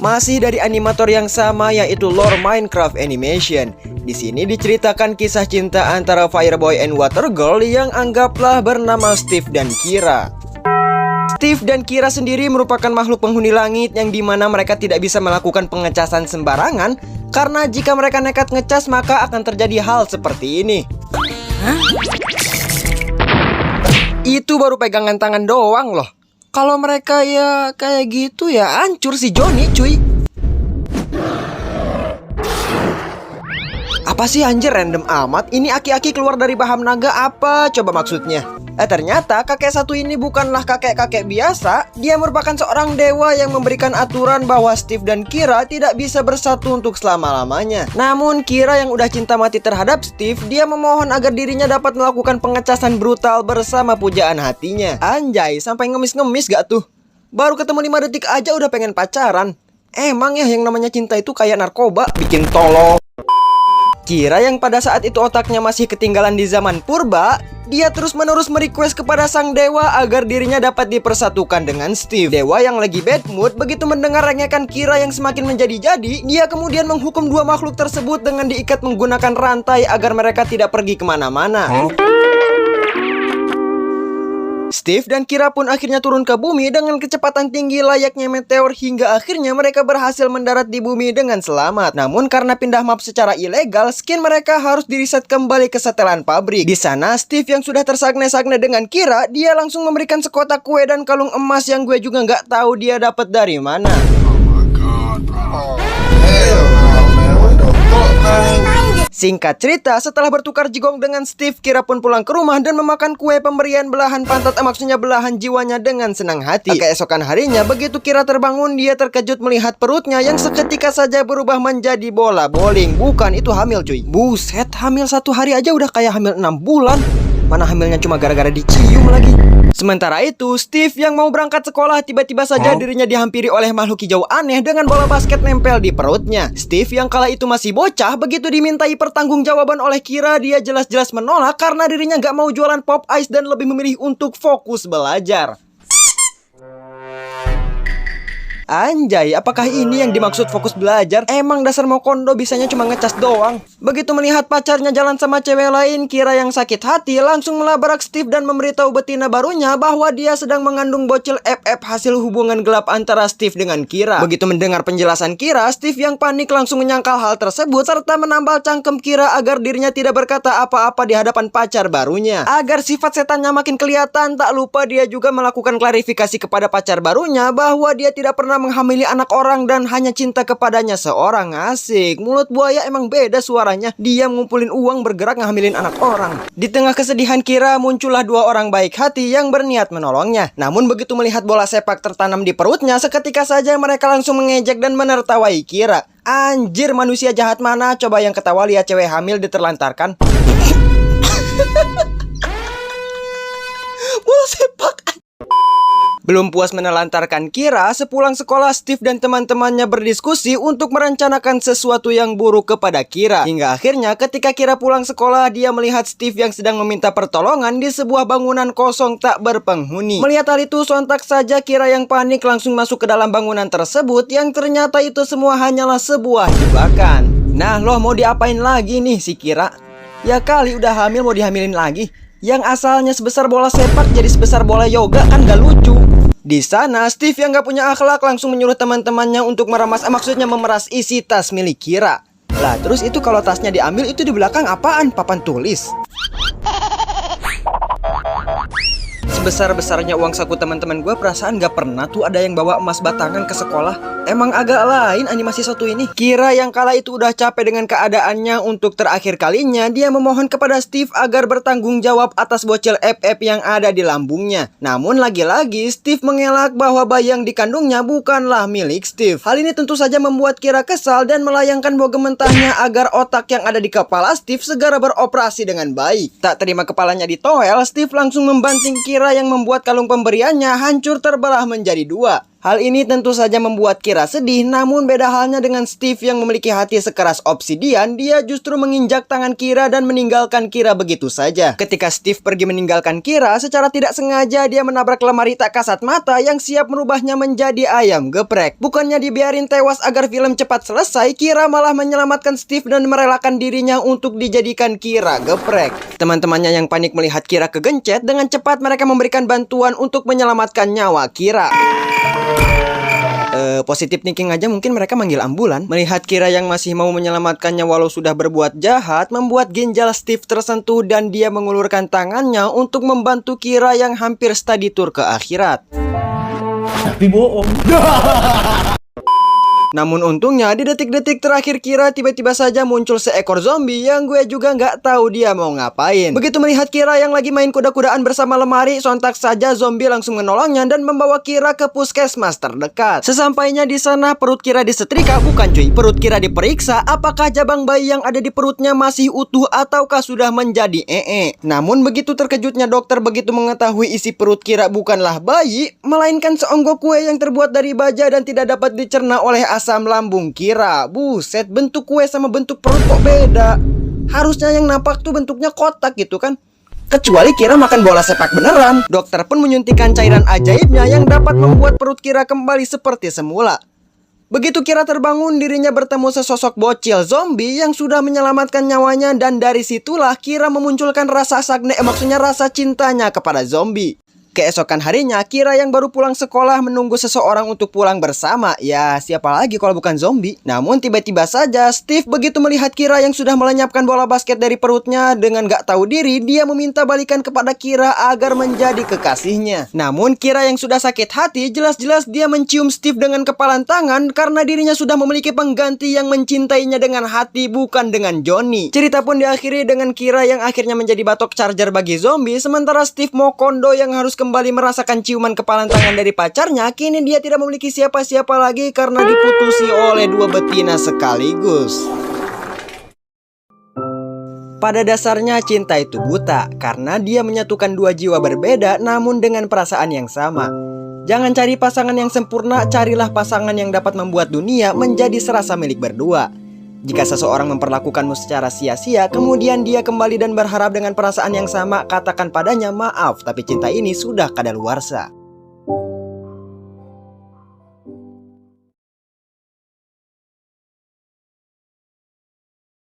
Masih dari animator yang sama, yaitu Lore Minecraft Animation. Di sini diceritakan kisah cinta antara Fireboy and Water Girl yang anggaplah bernama Steve dan Kira. Steve dan Kira sendiri merupakan makhluk penghuni langit yang dimana mereka tidak bisa melakukan pengecasan sembarangan, karena jika mereka nekat ngecas maka akan terjadi hal seperti ini. Itu baru pegangan tangan doang loh. Kalau mereka ya kayak gitu ya hancur si Johnny cuy. Apa sih anjir, random amat. Ini aki-aki keluar dari Baham Naga apa coba maksudnya? Ternyata kakek satu ini bukanlah kakek-kakek biasa. Dia merupakan seorang dewa yang memberikan aturan bahwa Steve dan Kira tidak bisa bersatu untuk selama-lamanya. Namun Kira yang udah cinta mati terhadap Steve, dia memohon agar dirinya dapat melakukan pengecasan brutal bersama pujaan hatinya. Anjay, sampai ngemis-ngemis gak tuh? Baru ketemu 5 detik aja udah pengen pacaran. Emang ya yang namanya cinta itu kayak narkoba, bikin tolol. Kira yang pada saat itu otaknya masih ketinggalan di zaman purba, dia terus-menerus merequest kepada sang dewa agar dirinya dapat dipersatukan dengan Steve. Dewa yang lagi bad mood begitu mendengar rengekan Kira yang semakin menjadi-jadi, dia kemudian menghukum dua makhluk tersebut dengan diikat menggunakan rantai agar mereka tidak pergi kemana-mana. Steve dan Kira pun akhirnya turun ke bumi dengan kecepatan tinggi layaknya meteor hingga akhirnya mereka berhasil mendarat di bumi dengan selamat. Namun karena pindah map secara ilegal, skin mereka harus diriset kembali ke setelan pabrik. Di sana Steve yang sudah tersagne-sagne dengan Kira, dia langsung memberikan sekotak kue dan kalung emas yang gue juga nggak tahu dia dapat dari mana. Singkat cerita, setelah bertukar jigong dengan Steve, Kira pun pulang ke rumah dan memakan kue pemberian belahan pantat, maksudnya belahan jiwanya dengan senang hati. Keesokan harinya, begitu Kira terbangun, dia terkejut melihat perutnya yang seketika saja berubah menjadi bola bowling. Bukan, itu hamil cuy. Buset, hamil 1 hari aja udah kayak hamil 6 bulan. Mana hamilnya cuma gara-gara dicium lagi. Sementara itu, Steve yang mau berangkat sekolah tiba-tiba saja dirinya dihampiri oleh makhluk hijau aneh dengan bola basket nempel di perutnya. Steve yang kala itu masih bocah, begitu dimintai pertanggungjawaban oleh Kira, dia jelas-jelas menolak karena dirinya gak mau jualan pop ice dan lebih memilih untuk fokus belajar. Anjay, apakah ini yang dimaksud fokus belajar? Emang dasar mau kondo bisanya cuma ngecas doang. Begitu melihat pacarnya jalan sama cewek lain, Kira yang sakit hati langsung melabrak Steve dan memberitahu betina barunya bahwa dia sedang mengandung bocil FF hasil hubungan gelap antara Steve dengan Kira. Begitu mendengar penjelasan Kira, Steve yang panik langsung menyangkal hal tersebut serta menambal cangkem Kira agar dirinya tidak berkata apa-apa di hadapan pacar barunya. Agar sifat setannya makin kelihatan, tak lupa dia juga melakukan klarifikasi kepada pacar barunya bahwa dia tidak pernah menghamili anak orang dan hanya cinta kepadanya seorang. Asik, mulut buaya emang beda suaranya. Dia ngumpulin uang bergerak ngehamilin anak orang. Di tengah kesedihan Kira muncullah 2 orang baik hati yang berniat menolongnya. Namun begitu melihat bola sepak tertanam di perutnya, seketika saja mereka langsung mengejek dan menertawai Kira. Anjir, manusia jahat mana coba yang ketawa lihat cewek hamil diterlantarkan. Bola sepak. Belum puas menelantarkan Kira, sepulang sekolah Steve dan teman-temannya berdiskusi untuk merencanakan sesuatu yang buruk kepada Kira. Hingga akhirnya ketika Kira pulang sekolah, dia melihat Steve yang sedang meminta pertolongan di sebuah bangunan kosong tak berpenghuni. Melihat hal itu, sontak saja Kira yang panik langsung masuk ke dalam bangunan tersebut yang ternyata itu semua hanyalah sebuah jebakan. Nah loh, mau diapain lagi nih si Kira? Ya kali udah hamil mau dihamilin lagi. Yang asalnya sebesar bola sepak jadi sebesar bola yoga, kan gak lucu. Di sana Steve yang gak punya akhlak langsung menyuruh teman-temannya untuk maksudnya memeras isi tas milik Kira. Lah terus itu kalau tasnya diambil, itu di belakang apaan? Papan tulis. Sebesar-besarnya uang saku teman-teman gue, perasaan gak pernah tuh ada yang bawa emas batangan ke sekolah. Emang agak lain animasi satu ini. Kira yang kala itu udah capek dengan keadaannya, untuk terakhir kalinya dia memohon kepada Steve agar bertanggung jawab atas bocil FF yang ada di lambungnya. Namun lagi-lagi Steve mengelak bahwa bayi yang dikandungnya bukanlah milik Steve. Hal ini tentu saja membuat Kira kesal dan melayangkan bogem mentahnya agar otak yang ada di kepala Steve segera beroperasi dengan baik. Tak terima kepalanya ditoel, Steve langsung membanting Kira yang membuat kalung pemberiannya hancur terbelah menjadi 2. Hal ini tentu saja membuat Kira sedih, namun beda halnya dengan Steve yang memiliki hati sekeras obsidian. Dia justru menginjak tangan Kira dan meninggalkan Kira begitu saja. Ketika Steve pergi meninggalkan Kira, secara tidak sengaja dia menabrak lemari tak kasat mata yang siap merubahnya menjadi ayam geprek. Bukannya dibiarin tewas agar film cepat selesai, Kira malah menyelamatkan Steve dan merelakan dirinya untuk dijadikan Kira geprek. Teman-temannya yang panik melihat Kira kegencet, dengan cepat mereka memberikan bantuan untuk menyelamatkan nyawa Kira. Positif thinking aja mungkin mereka manggil ambulan. Melihat Kira yang masih mau menyelamatkannya walau sudah berbuat jahat, membuat ginjal Steve tersentuh dan dia mengulurkan tangannya untuk membantu Kira yang hampir study tour ke akhirat. Tapi bohong. Namun untungnya di detik-detik terakhir Kira tiba-tiba saja muncul seekor zombie yang gue juga nggak tahu dia mau ngapain. Begitu melihat Kira yang lagi main kuda-kudaan bersama lemari, sontak saja zombie langsung menolongnya dan membawa Kira ke puskesmas terdekat. Sesampainya di sana perut Kira disetrika, bukan cuy, perut Kira diperiksa apakah jabang bayi yang ada di perutnya masih utuh ataukah sudah menjadi Namun begitu terkejutnya dokter begitu mengetahui isi perut Kira bukanlah bayi, melainkan seonggok kue yang terbuat dari baja dan tidak dapat dicerna oleh asam lambung Kira. Buset, bentuk kue sama bentuk perut kok beda. Harusnya yang nampak tuh bentuknya kotak gitu kan. Kecuali Kira makan bola sepak beneran. Dokter pun menyuntikkan cairan ajaibnya yang dapat membuat perut Kira kembali seperti semula. Begitu Kira terbangun, dirinya bertemu sesosok bocil zombie yang sudah menyelamatkan nyawanya. Dan dari situlah Kira memunculkan rasa maksudnya rasa cintanya kepada zombie. Keesokan harinya, Kira yang baru pulang sekolah menunggu seseorang untuk pulang bersama. Ya, siapa lagi kalau bukan zombie? Namun tiba-tiba saja Steve begitu melihat Kira yang sudah melenyapkan bola basket dari perutnya, dengan gak tahu diri, dia meminta balikan kepada Kira agar menjadi kekasihnya. Namun Kira yang sudah sakit hati, jelas-jelas dia mencium Steve dengan kepalan tangan karena dirinya sudah memiliki pengganti yang mencintainya dengan hati, bukan dengan Johnny. Cerita pun diakhiri dengan Kira yang akhirnya menjadi batok charger bagi zombie, sementara Steve Mokondo yang harus kembali merasakan ciuman kepalan tangan dari pacarnya. Kini dia tidak memiliki siapa-siapa lagi karena diputusi oleh dua betina sekaligus. Pada dasarnya cinta itu buta karena dia menyatukan dua jiwa berbeda namun dengan perasaan yang sama. Jangan cari pasangan yang sempurna, carilah pasangan yang dapat membuat dunia menjadi serasa milik berdua. Jika seseorang memperlakukanmu secara sia-sia, kemudian dia kembali dan berharap dengan perasaan yang sama, katakan padanya maaf, tapi cinta ini sudah kadaluarsa.